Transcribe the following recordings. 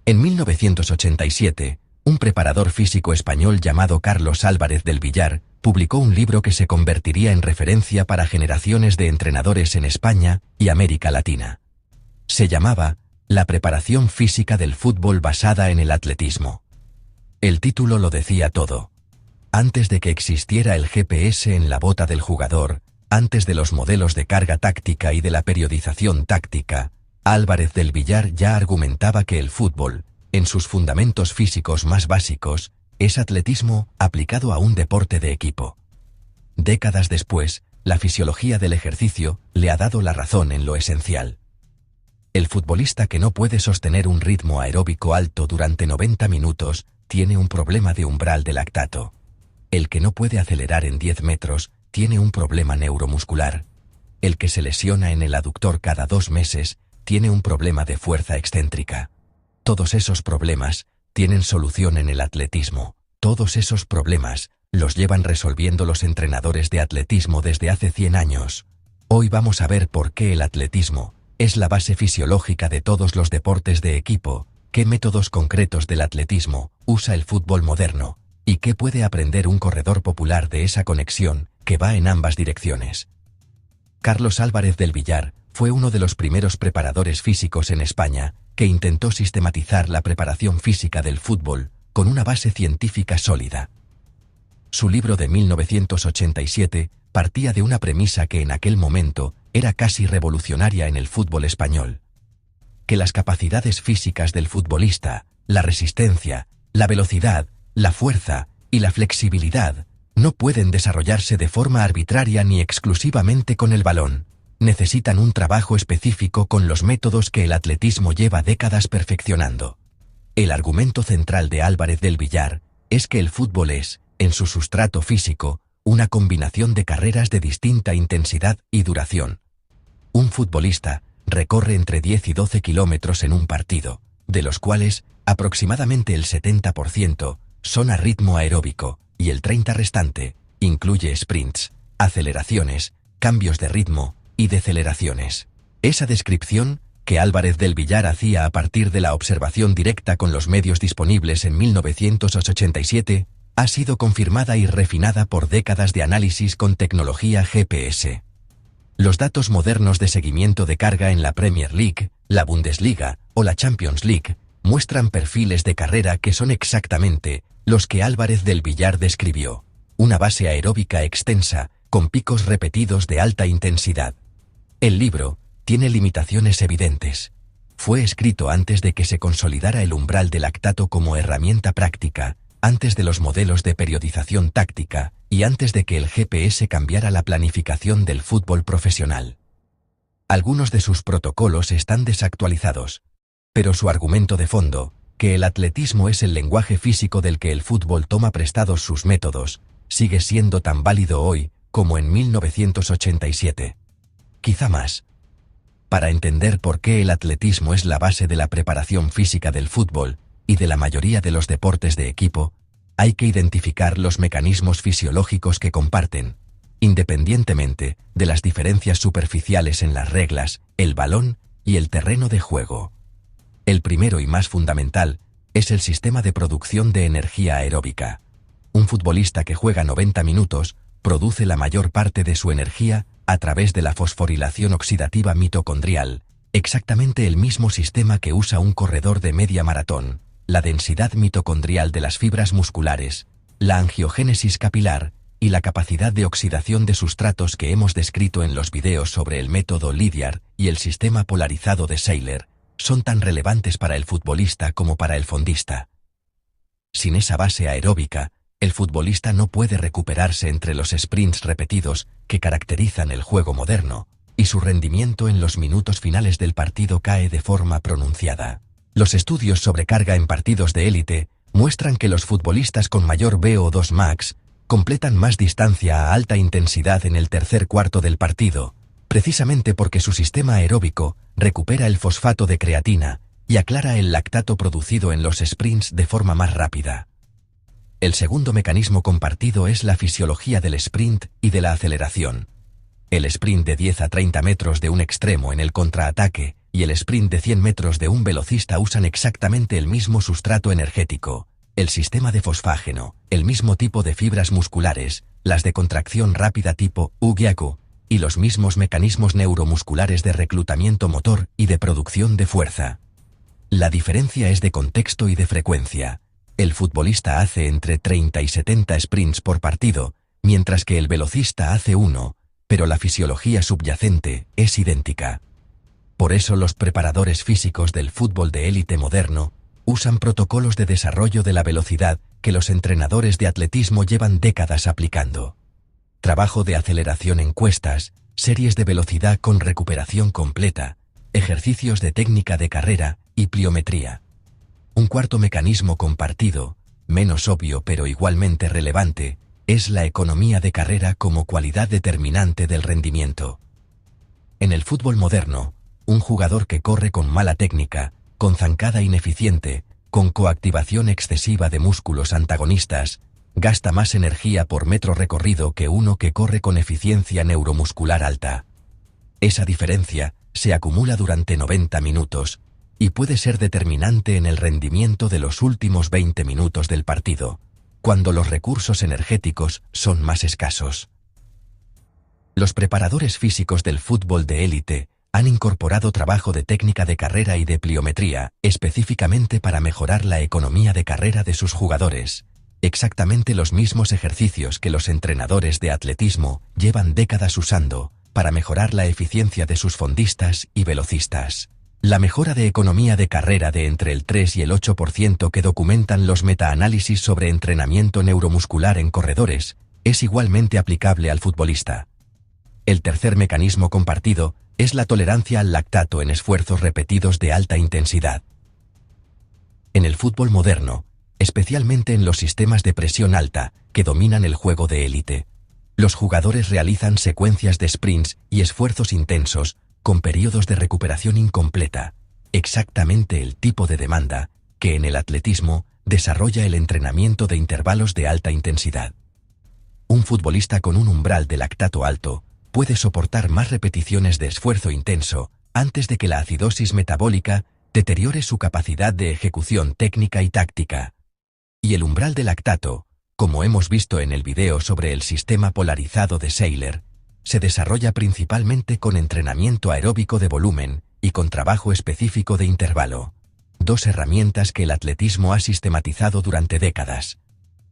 En 1987, un preparador físico español llamado Carlos Álvarez del Villar publicó un libro que se convertiría en referencia para generaciones de entrenadores en España y América Latina. Se llamaba La preparación física del fútbol basada en el atletismo. El título lo decía todo. Antes de que existiera el GPS en la bota del jugador, antes de los modelos de carga táctica y de la periodización táctica, Álvarez del Villar ya argumentaba que el fútbol, en sus fundamentos físicos más básicos, es atletismo aplicado a un deporte de equipo. Décadas después, la fisiología del ejercicio le ha dado la razón en lo esencial. El futbolista que no puede sostener un ritmo aeróbico alto durante 90 minutos tiene un problema de umbral de lactato. El que no puede acelerar en 10 metros tiene un problema neuromuscular. El que se lesiona en el aductor cada 2 meses tiene un problema de fuerza excéntrica. Todos esos problemas tienen solución en el atletismo. Todos esos problemas los llevan resolviendo los entrenadores de atletismo desde hace 100 años. Hoy vamos a ver por qué el atletismo es la base fisiológica de todos los deportes de equipo, qué métodos concretos del atletismo usa el fútbol moderno, y qué puede aprender un corredor popular de esa conexión que va en ambas direcciones. Carlos Álvarez del Villar fue uno de los primeros preparadores físicos en España que intentó sistematizar la preparación física del fútbol con una base científica sólida. Su libro de 1987 partía de una premisa que en aquel momento era casi revolucionaria en el fútbol español: que las capacidades físicas del futbolista, la resistencia, la velocidad, la fuerza y la flexibilidad no pueden desarrollarse de forma arbitraria ni exclusivamente con el balón. Necesitan un trabajo específico con los métodos que el atletismo lleva décadas perfeccionando. El argumento central de Álvarez del Villar es que el fútbol es, en su sustrato físico, una combinación de carreras de distinta intensidad y duración. Un futbolista recorre entre 10 y 12 kilómetros en un partido, de los cuales aproximadamente el 70% son a ritmo aeróbico, y el 30% restante incluye sprints, aceleraciones, cambios de ritmo y deceleraciones. Esa descripción, que Álvarez del Villar hacía a partir de la observación directa con los medios disponibles en 1987, ha sido confirmada y refinada por décadas de análisis con tecnología GPS. Los datos modernos de seguimiento de carga en la Premier League, la Bundesliga o la Champions League muestran perfiles de carrera que son exactamente los que Álvarez del Villar describió: una base aeróbica extensa, con picos repetidos de alta intensidad. El libro tiene limitaciones evidentes. Fue escrito antes de que se consolidara el umbral de lactato como herramienta práctica, antes de los modelos de periodización táctica y antes de que el GPS cambiara la planificación del fútbol profesional. Algunos de sus protocolos están desactualizados, pero su argumento de fondo, que el atletismo es el lenguaje físico del que el fútbol toma prestados sus métodos, sigue siendo tan válido hoy como en 1987. Quizá más. Para entender por qué el atletismo es la base de la preparación física del fútbol y de la mayoría de los deportes de equipo, hay que identificar los mecanismos fisiológicos que comparten, independientemente de las diferencias superficiales en las reglas, el balón y el terreno de juego. El primero y más fundamental es el sistema de producción de energía aeróbica. Un futbolista que juega 90 minutos produce la mayor parte de su energía a través de la fosforilación oxidativa mitocondrial, exactamente el mismo sistema que usa un corredor de media maratón, la densidad mitocondrial de las fibras musculares, la angiogénesis capilar y la capacidad de oxidación de sustratos que hemos descrito en los videos sobre el método Lydiard y el sistema polarizado de Seiler, son tan relevantes para el futbolista como para el fondista. Sin esa base aeróbica, el futbolista no puede recuperarse entre los sprints repetidos que caracterizan el juego moderno, y su rendimiento en los minutos finales del partido cae de forma pronunciada. Los estudios sobre carga en partidos de élite muestran que los futbolistas con mayor VO2 max completan más distancia a alta intensidad en el tercer cuarto del partido, precisamente porque su sistema aeróbico recupera el fosfato de creatina y aclara el lactato producido en los sprints de forma más rápida. El segundo mecanismo compartido es la fisiología del sprint y de la aceleración. El sprint de 10 a 30 metros de un extremo en el contraataque y el sprint de 100 metros de un velocista usan exactamente el mismo sustrato energético, el sistema de fosfágeno, el mismo tipo de fibras musculares, las de contracción rápida tipo U-Gyaku, y los mismos mecanismos neuromusculares de reclutamiento motor y de producción de fuerza. La diferencia es de contexto y de frecuencia. El futbolista hace entre 30 y 70 sprints por partido, mientras que el velocista hace 1, pero la fisiología subyacente es idéntica. Por eso los preparadores físicos del fútbol de élite moderno usan protocolos de desarrollo de la velocidad que los entrenadores de atletismo llevan décadas aplicando. Trabajo de aceleración en cuestas, series de velocidad con recuperación completa, ejercicios de técnica de carrera y pliometría. Un cuarto mecanismo compartido, menos obvio pero igualmente relevante, es la economía de carrera como cualidad determinante del rendimiento. En el fútbol moderno, un jugador que corre con mala técnica, con zancada ineficiente, con coactivación excesiva de músculos antagonistas, gasta más energía por metro recorrido que uno que corre con eficiencia neuromuscular alta. Esa diferencia se acumula durante 90 minutos y puede ser determinante en el rendimiento de los últimos 20 minutos del partido, cuando los recursos energéticos son más escasos. Los preparadores físicos del fútbol de élite han incorporado trabajo de técnica de carrera y de pliometría específicamente para mejorar la economía de carrera de sus jugadores. Exactamente los mismos ejercicios que los entrenadores de atletismo llevan décadas usando para mejorar la eficiencia de sus fondistas y velocistas. La mejora de economía de carrera de entre el 3 y el 8% que documentan los metaanálisis sobre entrenamiento neuromuscular en corredores es igualmente aplicable al futbolista. El tercer mecanismo compartido es la tolerancia al lactato en esfuerzos repetidos de alta intensidad. En el fútbol moderno, especialmente en los sistemas de presión alta que dominan el juego de élite, los jugadores realizan secuencias de sprints y esfuerzos intensos con periodos de recuperación incompleta, exactamente el tipo de demanda que en el atletismo desarrolla el entrenamiento de intervalos de alta intensidad. Un futbolista con un umbral de lactato alto puede soportar más repeticiones de esfuerzo intenso antes de que la acidosis metabólica deteriore su capacidad de ejecución técnica y táctica. Y el umbral de lactato, como hemos visto en el video sobre el sistema polarizado de Seiler, se desarrolla principalmente con entrenamiento aeróbico de volumen y con trabajo específico de intervalo, dos herramientas que el atletismo ha sistematizado durante décadas.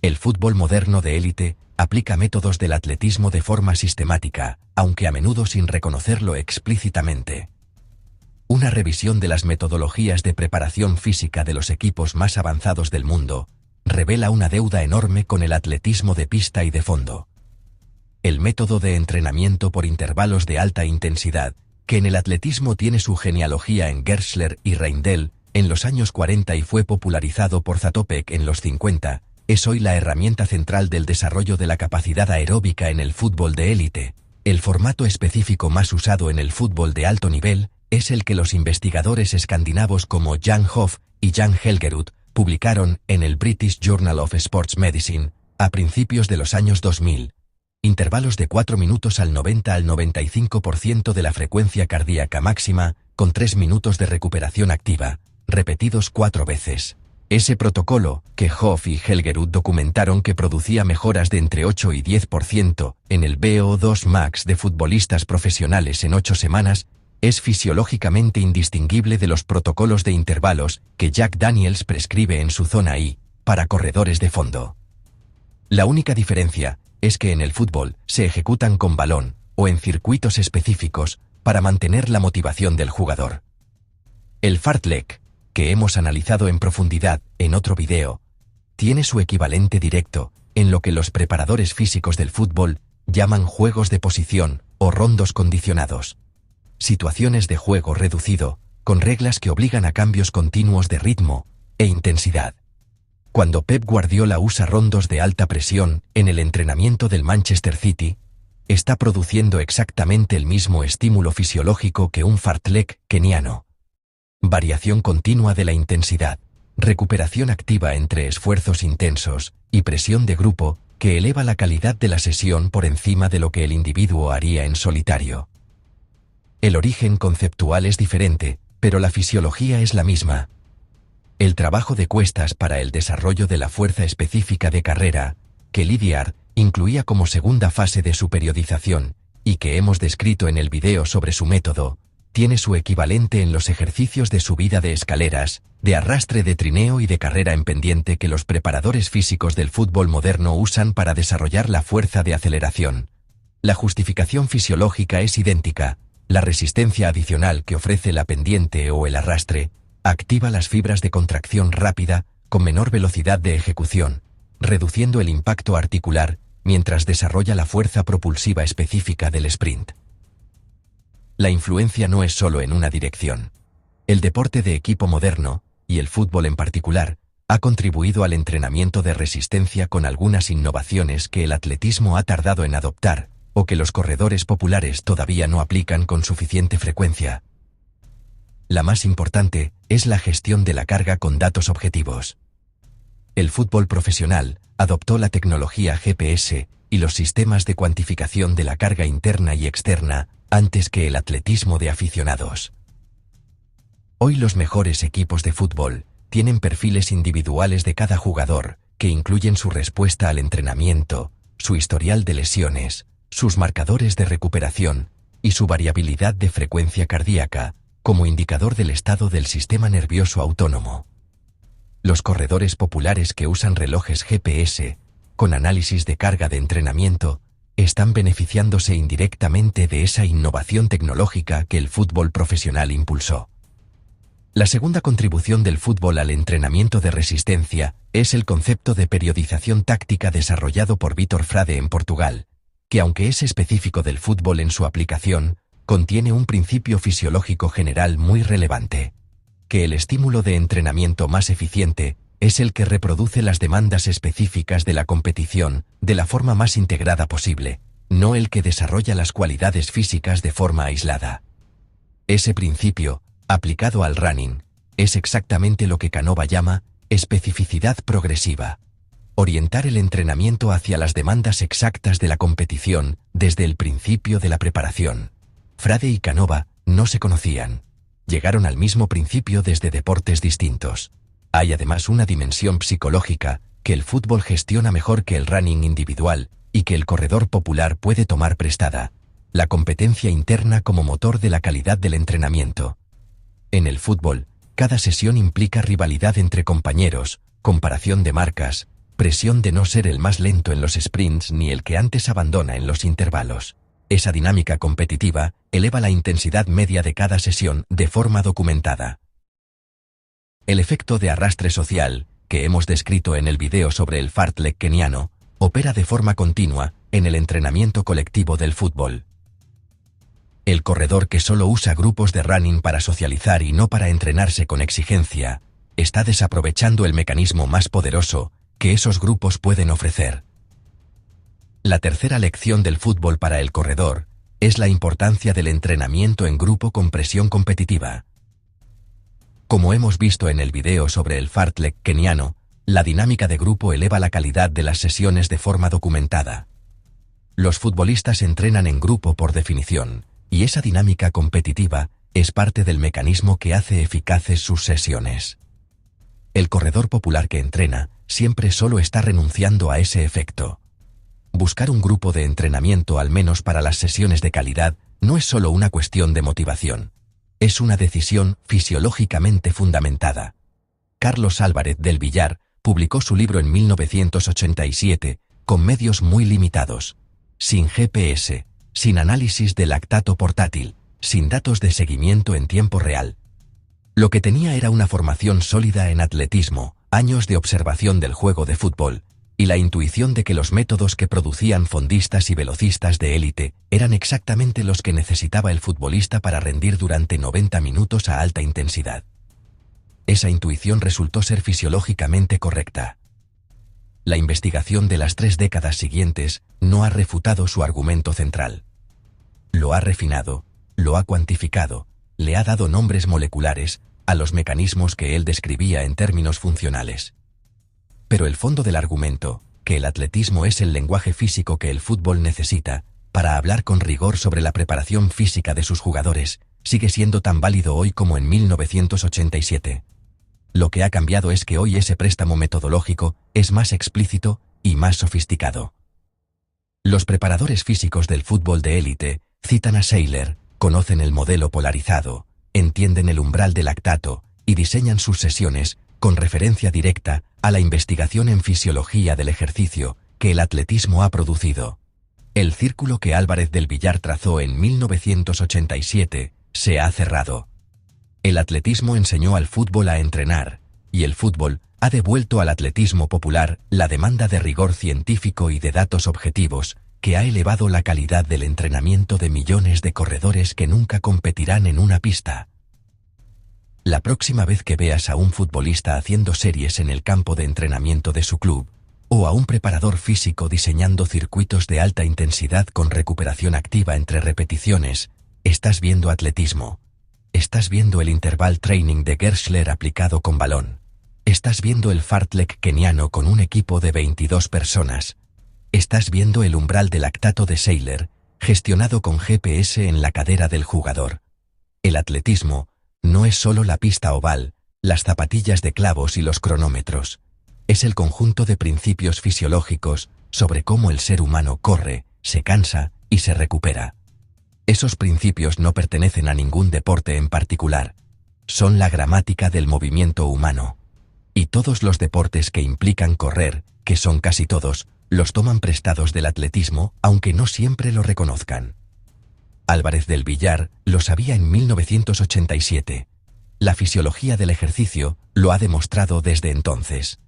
El fútbol moderno de élite aplica métodos del atletismo de forma sistemática, aunque a menudo sin reconocerlo explícitamente. Una revisión de las metodologías de preparación física de los equipos más avanzados del mundo revela una deuda enorme con el atletismo de pista y de fondo. El método de entrenamiento por intervalos de alta intensidad, que en el atletismo tiene su genealogía en Gerschler y Reindel en los años 40 y fue popularizado por Zatopek en los 50, es hoy la herramienta central del desarrollo de la capacidad aeróbica en el fútbol de élite. El formato específico más usado en el fútbol de alto nivel es el que los investigadores escandinavos como Jan Hoff y Jan Helgerud publicaron en el British Journal of Sports Medicine a principios de los años 2000. Intervalos de 4 minutos al 90 al 95% de la frecuencia cardíaca máxima, con 3 minutos de recuperación activa, repetidos 4 veces. Ese protocolo, que Hoff y Helgerud documentaron que producía mejoras de entre 8 y 10% en el VO2 max de futbolistas profesionales en 8 semanas, es fisiológicamente indistinguible de los protocolos de intervalos que Jack Daniels prescribe en su zona I, para corredores de fondo. La única diferencia es que en el fútbol se ejecutan con balón o en circuitos específicos para mantener la motivación del jugador. El fartlek, que hemos analizado en profundidad en otro video, tiene su equivalente directo en lo que los preparadores físicos del fútbol llaman juegos de posición o rondos condicionados. Situaciones de juego reducido, con reglas que obligan a cambios continuos de ritmo e intensidad. Cuando Pep Guardiola usa rondos de alta presión en el entrenamiento del Manchester City, está produciendo exactamente el mismo estímulo fisiológico que un fartlek keniano. Variación continua de la intensidad, recuperación activa entre esfuerzos intensos y presión de grupo que eleva la calidad de la sesión por encima de lo que el individuo haría en solitario. El origen conceptual es diferente, pero la fisiología es la misma. El trabajo de cuestas para el desarrollo de la fuerza específica de carrera, que Lydiard incluía como segunda fase de su periodización, y que hemos descrito en el video sobre su método, tiene su equivalente en los ejercicios de subida de escaleras, de arrastre de trineo y de carrera en pendiente que los preparadores físicos del fútbol moderno usan para desarrollar la fuerza de aceleración. La justificación fisiológica es idéntica. La resistencia adicional que ofrece la pendiente o el arrastre activa las fibras de contracción rápida con menor velocidad de ejecución, reduciendo el impacto articular mientras desarrolla la fuerza propulsiva específica del sprint. La influencia no es solo en una dirección. El deporte de equipo moderno, y el fútbol en particular, ha contribuido al entrenamiento de resistencia con algunas innovaciones que el atletismo ha tardado en adoptar, o que los corredores populares todavía no aplican con suficiente frecuencia. La más importante es la gestión de la carga con datos objetivos. El fútbol profesional adoptó la tecnología GPS y los sistemas de cuantificación de la carga interna y externa antes que el atletismo de aficionados. Hoy los mejores equipos de fútbol tienen perfiles individuales de cada jugador, que incluyen su respuesta al entrenamiento, su historial de lesiones, sus marcadores de recuperación y su variabilidad de frecuencia cardíaca, como indicador del estado del sistema nervioso autónomo. Los corredores populares que usan relojes GPS, con análisis de carga de entrenamiento, están beneficiándose indirectamente de esa innovación tecnológica que el fútbol profesional impulsó. La segunda contribución del fútbol al entrenamiento de resistencia es el concepto de periodización táctica desarrollado por Vítor Frade en Portugal, que aunque es específico del fútbol en su aplicación, contiene un principio fisiológico general muy relevante: que el estímulo de entrenamiento más eficiente es el que reproduce las demandas específicas de la competición de la forma más integrada posible, no el que desarrolla las cualidades físicas de forma aislada. Ese principio, aplicado al running, es exactamente lo que Canova llama especificidad progresiva. Orientar el entrenamiento hacia las demandas exactas de la competición desde el principio de la preparación. Frade y Canova no se conocían. Llegaron al mismo principio desde deportes distintos. Hay además una dimensión psicológica que el fútbol gestiona mejor que el running individual y que el corredor popular puede tomar prestada: la competencia interna como motor de la calidad del entrenamiento. En el fútbol, cada sesión implica rivalidad entre compañeros, comparación de marcas, presión de no ser el más lento en los sprints ni el que antes abandona en los intervalos. Esa dinámica competitiva eleva la intensidad media de cada sesión de forma documentada. El efecto de arrastre social, que hemos descrito en el video sobre el fartlek keniano, opera de forma continua en el entrenamiento colectivo del fútbol. El corredor que solo usa grupos de running para socializar y no para entrenarse con exigencia, está desaprovechando el mecanismo más poderoso que esos grupos pueden ofrecer. La tercera lección del fútbol para el corredor es la importancia del entrenamiento en grupo con presión competitiva. Como hemos visto en el video sobre el fartlek keniano, la dinámica de grupo eleva la calidad de las sesiones de forma documentada. Los futbolistas entrenan en grupo por definición, y esa dinámica competitiva es parte del mecanismo que hace eficaces sus sesiones. El corredor popular que entrena siempre solo está renunciando a ese efecto. Buscar un grupo de entrenamiento al menos para las sesiones de calidad no es solo una cuestión de motivación. Es una decisión fisiológicamente fundamentada. Carlos Álvarez del Villar publicó su libro en 1987, con medios muy limitados, sin GPS, sin análisis de lactato portátil, sin datos de seguimiento en tiempo real. Lo que tenía era una formación sólida en atletismo, años de observación del juego de fútbol, y la intuición de que los métodos que producían fondistas y velocistas de élite eran exactamente los que necesitaba el futbolista para rendir durante 90 minutos a alta intensidad. Esa intuición resultó ser fisiológicamente correcta. La investigación de las 3 décadas siguientes no ha refutado su argumento central. Lo ha refinado, lo ha cuantificado, le ha dado nombres moleculares a los mecanismos que él describía en términos funcionales. Pero el fondo del argumento, que el atletismo es el lenguaje físico que el fútbol necesita para hablar con rigor sobre la preparación física de sus jugadores, sigue siendo tan válido hoy como en 1987. Lo que ha cambiado es que hoy ese préstamo metodológico es más explícito y más sofisticado. Los preparadores físicos del fútbol de élite citan a Seiler, conocen el modelo polarizado, entienden el umbral del lactato y diseñan sus sesiones con referencia directa a la investigación en fisiología del ejercicio que el atletismo ha producido. El círculo que Álvarez del Villar trazó en 1987 se ha cerrado. El atletismo enseñó al fútbol a entrenar, y el fútbol ha devuelto al atletismo popular la demanda de rigor científico y de datos objetivos que ha elevado la calidad del entrenamiento de millones de corredores que nunca competirán en una pista. La próxima vez que veas a un futbolista haciendo series en el campo de entrenamiento de su club, o a un preparador físico diseñando circuitos de alta intensidad con recuperación activa entre repeticiones, estás viendo atletismo. Estás viendo el interval training de Gerschler aplicado con balón. Estás viendo el fartlek keniano con un equipo de 22 personas. Estás viendo el umbral de lactato de Seiler, gestionado con GPS en la cadera del jugador. El atletismo no es solo la pista oval, las zapatillas de clavos y los cronómetros. Es el conjunto de principios fisiológicos sobre cómo el ser humano corre, se cansa y se recupera. Esos principios no pertenecen a ningún deporte en particular. Son la gramática del movimiento humano. Y todos los deportes que implican correr, que son casi todos, los toman prestados del atletismo, aunque no siempre lo reconozcan. Álvarez del Villar lo sabía en 1987. La fisiología del ejercicio lo ha demostrado desde entonces.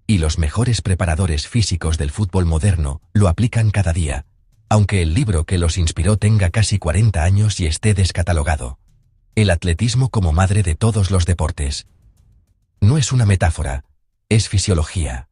Y los mejores preparadores físicos del fútbol moderno lo aplican cada día, aunque el libro que los inspiró tenga casi 40 años y esté descatalogado. El atletismo como madre de todos los deportes. No es una metáfora, es fisiología.